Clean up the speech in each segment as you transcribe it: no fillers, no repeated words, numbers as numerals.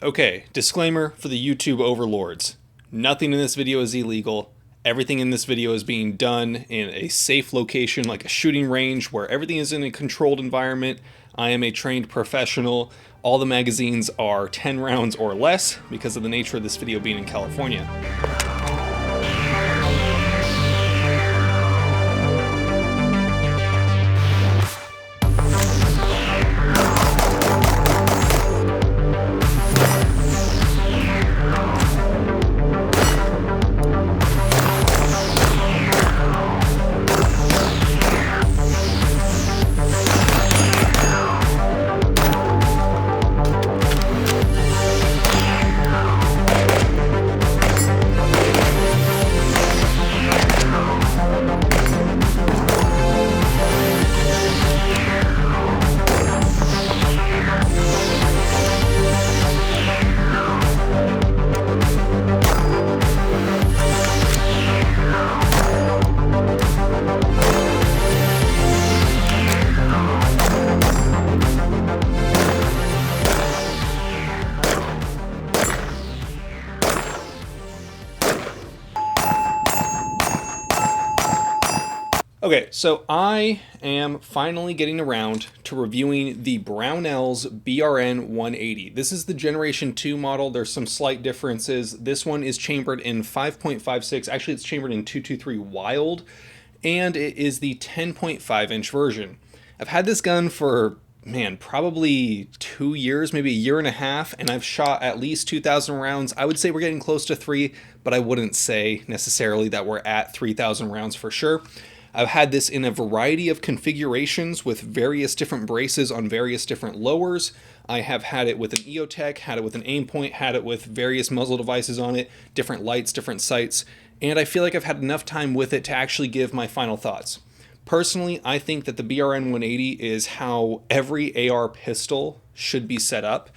Okay, disclaimer for the YouTube overlords. Nothing in this video is illegal. Everything in this video is being done in a safe location like a shooting range where everything is in a controlled environment. I am a trained professional. All the magazines are 10 rounds or less because of the nature of this video being in California. Okay, so I am finally getting around to reviewing the Brownell's BRN180. This is the Generation 2 model. There's some slight differences. This one is chambered in 5.56. Actually, it's chambered in 223 Wild, and it is the 10.5-inch version. I've had this gun for, probably 2 years, maybe a year and a half, and I've shot at least 2,000 rounds. I would say we're getting close to 3, but I wouldn't say necessarily that we're at 3,000 rounds for sure. I've had this in a variety of configurations with various different braces on various different lowers. I have had it with an EOTech, had it with an aim point, had it with various muzzle devices on it, different lights, different sights, and I feel like I've had enough time with it to actually give my final thoughts. Personally, I think that the BRN180 is how every AR pistol should be set up,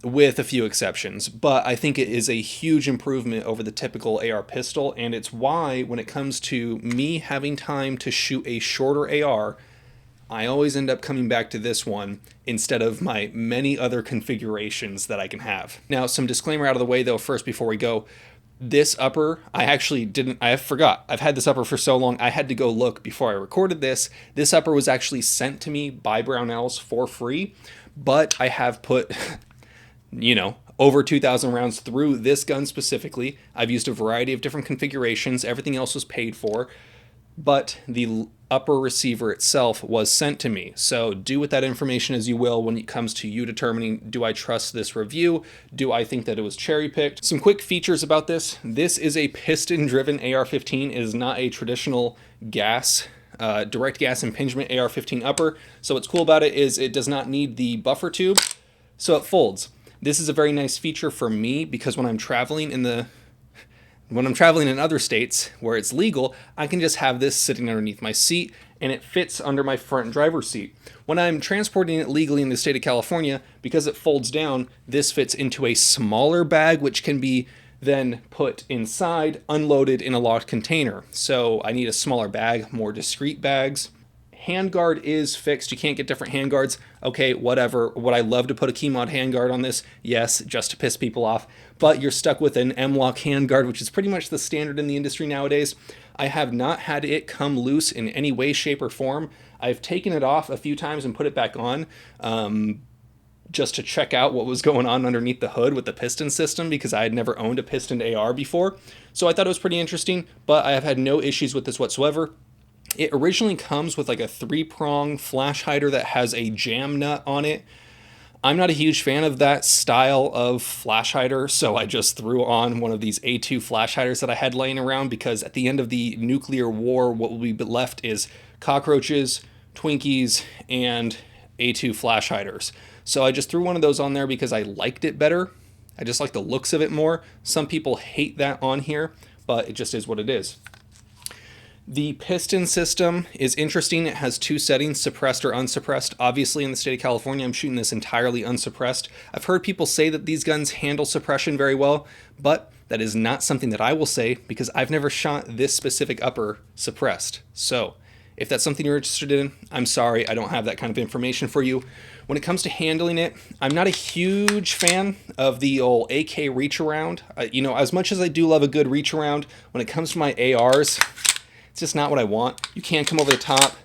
with a few exceptions, but I think it is a huge improvement over the typical AR pistol, and it's why when it comes to me having time to shoot a shorter AR, I always end up coming back to this one instead of my many other configurations that I can have. Now, some disclaimer out of the way though first before we go. This upper, I forgot. I've had this upper for so long, I had to go look before I recorded this. This upper was actually sent to me by Brownell's for free, but I have put over 2,000 rounds through this gun specifically. I've used a variety of different configurations. Everything else was paid for, but the upper receiver itself was sent to me. So do with that information as you will when it comes to you determining, do I trust this review? Do I think that it was cherry picked? Some quick features about this. This is a piston driven AR-15. It is not a traditional direct gas impingement AR-15 upper. So what's cool about it is it does not need the buffer tube, so it folds. This is a very nice feature for me because when I'm traveling in other states where it's legal, I can just have this sitting underneath my seat and it fits under my front driver's seat. When I'm transporting it legally in the state of California, because it folds down, this fits into a smaller bag which can be then put inside, unloaded in a locked container. So I need a smaller bag, more discreet bags. Handguard is fixed. You can't get different handguards. Okay, whatever. Would I love to put a Keymod handguard on this? Yes, just to piss people off. But you're stuck with an M-LOK handguard, which is pretty much the standard in the industry nowadays. I have not had it come loose in any way, shape, or form. I've taken it off a few times and put it back on just to check out what was going on underneath the hood with the piston system because I had never owned a pistoned AR before. So I thought it was pretty interesting, but I have had no issues with this whatsoever. It originally comes with like a 3-prong flash hider that has a jam nut on it. I'm not a huge fan of that style of flash hider, so I just threw on one of these A2 flash hiders that I had laying around because at the end of the nuclear war, what will be left is cockroaches, Twinkies, and A2 flash hiders. So I just threw one of those on there because I liked it better. I just like the looks of it more. Some people hate that on here, but it just is what it is. The piston system is interesting. It has 2 settings, suppressed or unsuppressed. Obviously, in the state of California, I'm shooting this entirely unsuppressed. I've heard people say that these guns handle suppression very well, but that is not something that I will say because I've never shot this specific upper suppressed. So If that's something you're interested in, I'm sorry, I don't have that kind of information for you. When it comes to handling it, I'm not a huge fan of the old AK reach around. As much as I do love a good reach around, when it comes to my ARs, it's just not what I want. You can't come over the top.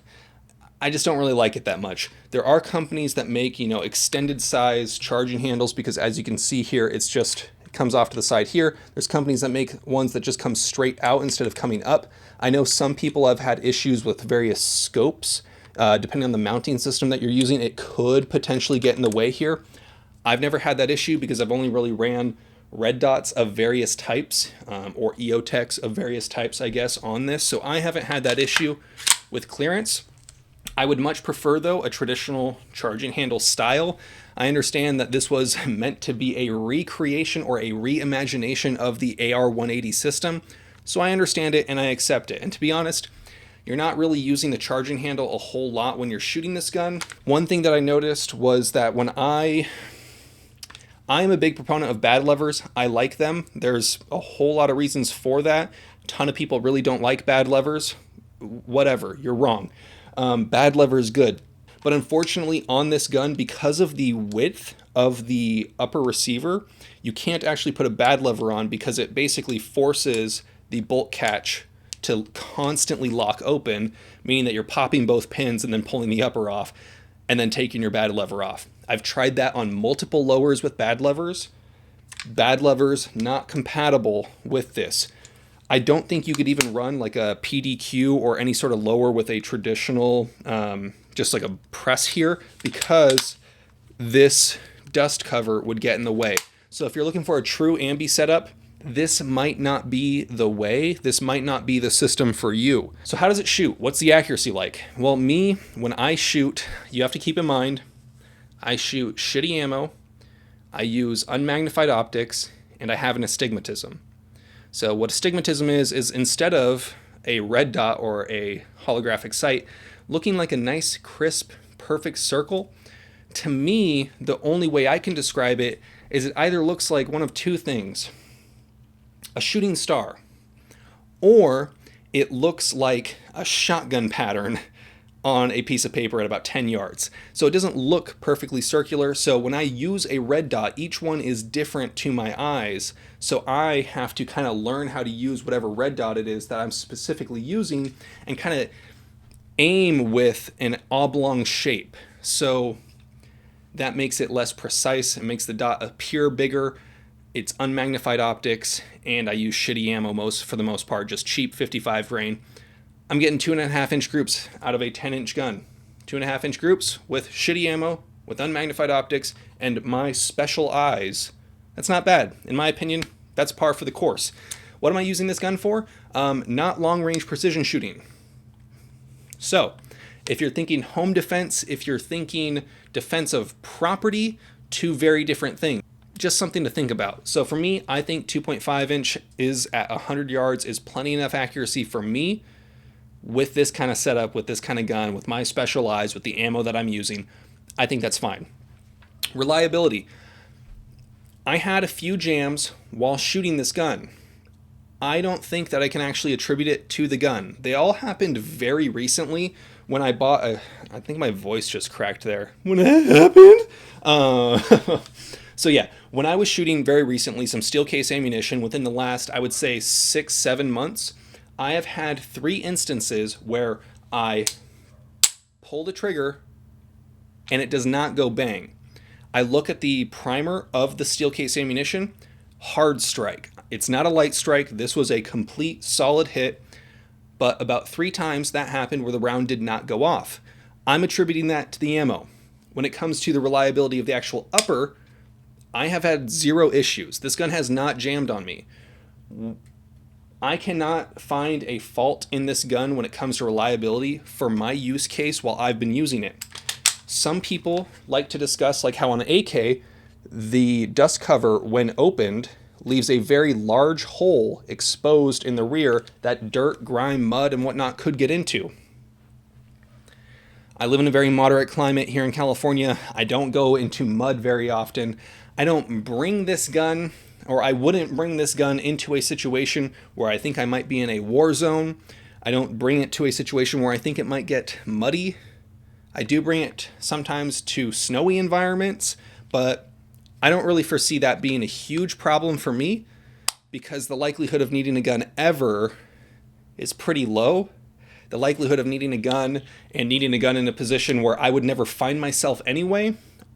I just don't really like it that much. There are companies that make, extended size charging handles, because as you can see here, it comes off to the side here. There's companies that make ones that just come straight out instead of coming up. I know some people have had issues with various scopes. Depending on the mounting system that you're using, it could potentially get in the way here. I've never had that issue because I've only really ran red dots of various types, or EOTechs of various types, I guess, on this. So I haven't had that issue with clearance. I would much prefer, though, a traditional charging handle style. I understand that this was meant to be a recreation or a reimagination of the AR180 system, so I understand it and I accept it. And to be honest, you're not really using the charging handle a whole lot when you're shooting this gun. One thing that I noticed was that when I am a big proponent of bad levers. I like them. There's a whole lot of reasons for that. A ton of people really don't like bad levers. Whatever, you're wrong. Bad lever is good. But unfortunately on this gun, because of the width of the upper receiver, you can't actually put a bad lever on because it basically forces the bolt catch to constantly lock open, meaning that you're popping both pins and then pulling the upper off and then taking your bad lever off. I've tried that on multiple lowers with bad levers. Bad levers not compatible with this. I don't think you could even run like a PDQ or any sort of lower with a traditional, just like a press here, because this dust cover would get in the way. So if you're looking for a true ambi setup, this might not be the way. This might not be the system for you. So how does it shoot? What's the accuracy like? Well, when I shoot, you have to keep in mind, I shoot shitty ammo, I use unmagnified optics, and I have an astigmatism. So what astigmatism is instead of a red dot or a holographic sight looking like a nice, crisp, perfect circle, to me, the only way I can describe it is it either looks like one of two things: a shooting star, or it looks like a shotgun pattern on a piece of paper at about 10 yards. So it doesn't look perfectly circular. So when I use a red dot, each one is different to my eyes. So I have to kind of learn how to use whatever red dot it is that I'm specifically using and kind of aim with an oblong shape. So that makes it less precise. It makes the dot appear bigger. It's unmagnified optics, and I use shitty ammo for the most part, just cheap 55 grain. I'm getting 2.5-inch groups out of a 10-inch gun. 2.5-inch groups with shitty ammo, with unmagnified optics, and my special eyes. That's not bad. In my opinion, that's par for the course. What am I using this gun for? Not long-range precision shooting. So, if you're thinking home defense, if you're thinking defense of property, two very different things. Just something to think about. So for me, I think 2.5-inch is at 100 yards is plenty enough accuracy for me. With this kind of setup, with this kind of gun, with my special eyes, with the ammo that I'm using, I think that's fine. Reliability. I had a few jams while shooting this gun. I don't think that I can actually attribute it to the gun. They all happened very recently when I bought I think my voice just cracked there. When it happened? So yeah, when I was shooting very recently some steel case ammunition within the last, I would say 6-7 months, I have had 3 instances where I pull the trigger and it does not go bang. I look at the primer of the steel case ammunition, hard strike. It's not a light strike. This was a complete solid hit, but about 3 times that happened where the round did not go off. I'm attributing that to the ammo. When it comes to the reliability of the actual upper, I have had 0 issues. This gun has not jammed on me. I cannot find a fault in this gun when it comes to reliability for my use case while I've been using it. Some people like to discuss like how on an AK, the dust cover when opened leaves a very large hole exposed in the rear that dirt, grime, mud, and whatnot could get into. I live in a very moderate climate here in California. I don't go into mud very often. I don't bring this gun, or I wouldn't bring this gun into a situation where I think I might be in a war zone. I don't bring it to a situation where I think it might get muddy. I do bring it sometimes to snowy environments, but I don't really foresee that being a huge problem for me because the likelihood of needing a gun ever is pretty low. The likelihood of needing a gun and needing a gun in a position where I would never find myself anyway,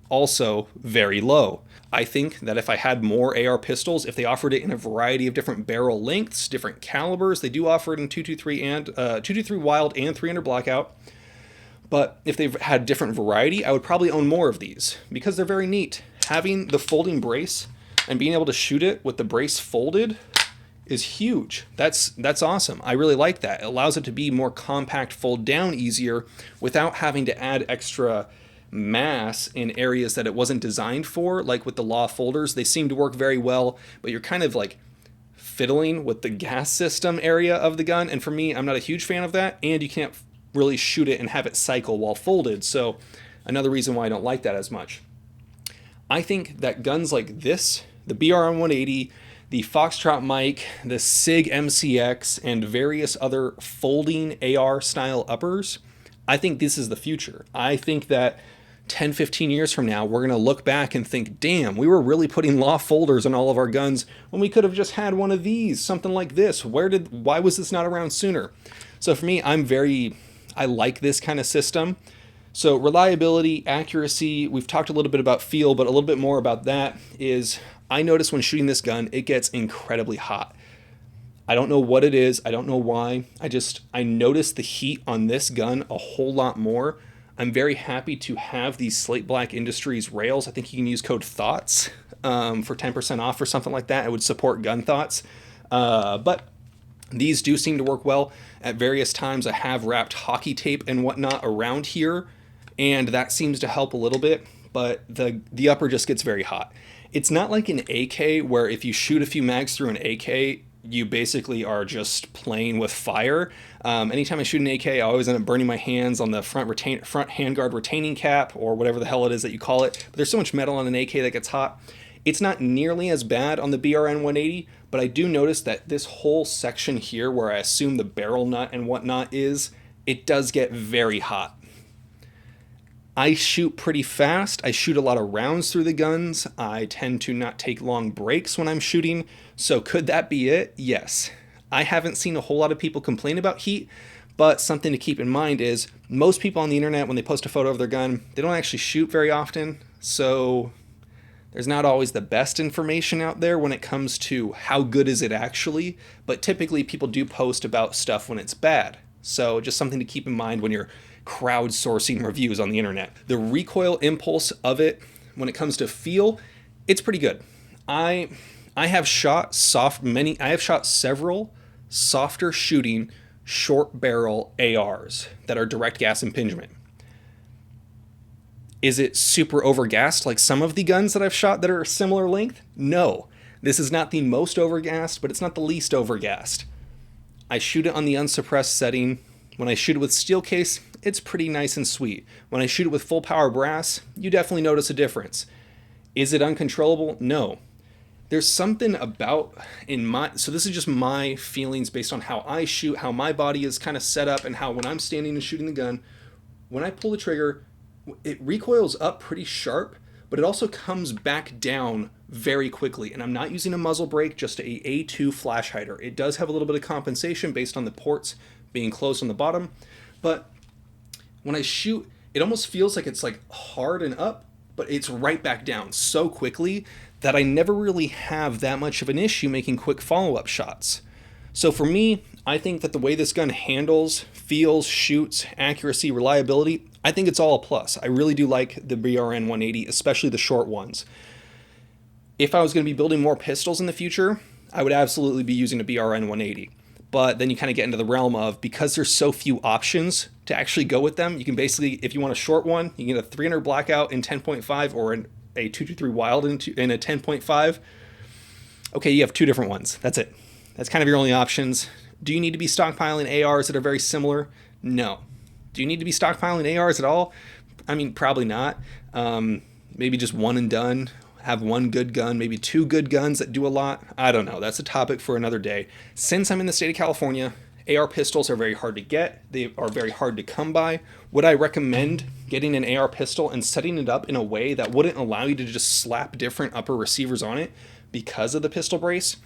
also very low. I think that if I had more AR pistols, if they offered it in a variety of different barrel lengths, different calibers, they do offer it in 223 and 223 Wild and 300 Blackout. But if they've had different variety, I would probably own more of these because they're very neat. Having the folding brace and being able to shoot it with the brace folded is huge. That's awesome. I really like that. It allows it to be more compact, fold down easier without having to add extra mass in areas that it wasn't designed for. Like with the law folders, they seem to work very well, but you're kind of like fiddling with the gas system area of the gun. And for me, I'm not a huge fan of that. And you can't really shoot it and have it cycle while folded. So another reason why I don't like that as much. I think that guns like this, the BRN180, the Foxtrot Mike, the SIG MCX, and various other folding AR style uppers, I think this is the future. I think that 10, 15 years from now, we're going to look back and think, damn, we were really putting law folders on all of our guns when we could have just had one of these, something like this. Why was this not around sooner? So for me, I like this kind of system. So reliability, accuracy, we've talked a little bit about feel, but a little bit more about that is I notice when shooting this gun, it gets incredibly hot. I don't know what it is. I don't know why. I notice the heat on this gun a whole lot more. I'm very happy to have these Slate Black Industries rails. I think you can use code THOUGHTS for 10% off or something like that. I would support Gun Thoughts. But these do seem to work well. At various times, I have wrapped hockey tape and whatnot around here, and that seems to help a little bit, but the upper just gets very hot. It's not like an AK where if you shoot a few mags through an AK, you basically are just playing with fire. Anytime I shoot an AK, I always end up burning my hands on the front handguard retaining cap or whatever the hell it is that you call it. But there's so much metal on an AK that gets hot. It's not nearly as bad on the BRN180, but I do notice that this whole section here where I assume the barrel nut and whatnot is, it does get very hot. I shoot pretty fast. I shoot a lot of rounds through the guns. I tend to not take long breaks when I'm shooting. So could that be it? Yes. I haven't seen a whole lot of people complain about heat, but something to keep in mind is most people on the internet, when they post a photo of their gun, they don't actually shoot very often. So there's not always the best information out there when it comes to how good is it actually, but typically people do post about stuff when it's bad. So just something to keep in mind when you're crowdsourcing reviews on the internet. The recoil impulse of it, when it comes to feel, it's pretty good. I have shot several softer shooting short barrel ARs that are direct gas impingement. Is it super overgassed like some of the guns that I've shot that are similar length? No. This is not the most overgassed, but it's not the least overgassed. I shoot it on the unsuppressed setting. When I shoot it with steel case, it's pretty nice and sweet. When I shoot it with full power brass, you definitely notice a difference. Is it uncontrollable? No. There's something about so this is just my feelings based on how I shoot, how my body is kind of set up, and how when I'm standing and shooting the gun, when I pull the trigger, it recoils up pretty sharp, but it also comes back down very quickly. And I'm not using a muzzle brake, just a A2 flash hider. It does have a little bit of compensation based on the ports being closed on the bottom, but when I shoot, it almost feels like it's like hard and up, but it's right back down so quickly that I never really have that much of an issue making quick follow-up shots. So for me, I think that the way this gun handles, feels, shoots, accuracy, reliability, I think it's all a plus. I really do like the BRN180, especially the short ones. If I was going to be building more pistols in the future, I would absolutely be using a BRN180. But then you kind of get into the realm of, because there's so few options to actually go with them, you can basically, if you want a short one, you can get a 300 Blackout in 10.5 or a 223 Wild in a 10.5. Okay, you have two different ones. That's it. That's kind of your only options. Do you need to be stockpiling ARs that are very similar? No. Do you need to be stockpiling ARs at all? I mean, probably not. Maybe just one and done. Have one good gun, maybe two good guns that do a lot. I don't know. That's a topic for another day. Since I'm in the state of California AR pistols are very hard to get. They are very hard to come by. Would I recommend getting an AR pistol and setting it up in a way that wouldn't allow you to just slap different upper receivers on it because of the pistol brace?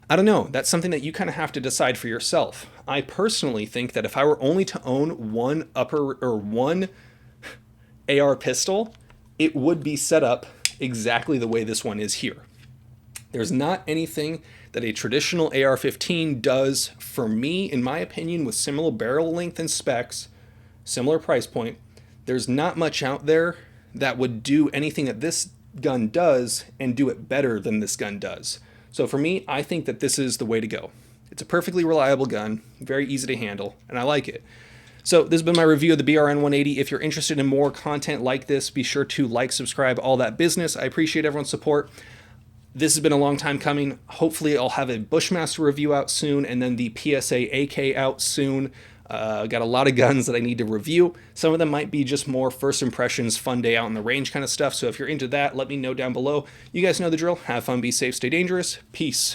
I don't know. That's something that you kind of have to decide for yourself. I personally think that if I were only to own one AR pistol, it would be set up exactly the way this one is here. There's not anything that a traditional AR-15 does for me, in my opinion, with similar barrel length and specs, similar price point. There's not much out there that would do anything that this gun does and do it better than this gun does. So for me, I think that this is the way to go. It's a perfectly reliable gun, very easy to handle, and I like it. So this has been my review of the BRN180. If you're interested in more content like this, be sure to like, subscribe, all that business. I appreciate everyone's support. This has been a long time coming. Hopefully I'll have a Bushmaster review out soon and then the PSA AK out soon. Got a lot of guns that I need to review. Some of them might be just more first impressions, fun day out in the range kind of stuff. So if you're into that, let me know down below. You guys know the drill. Have fun, be safe, stay dangerous. Peace.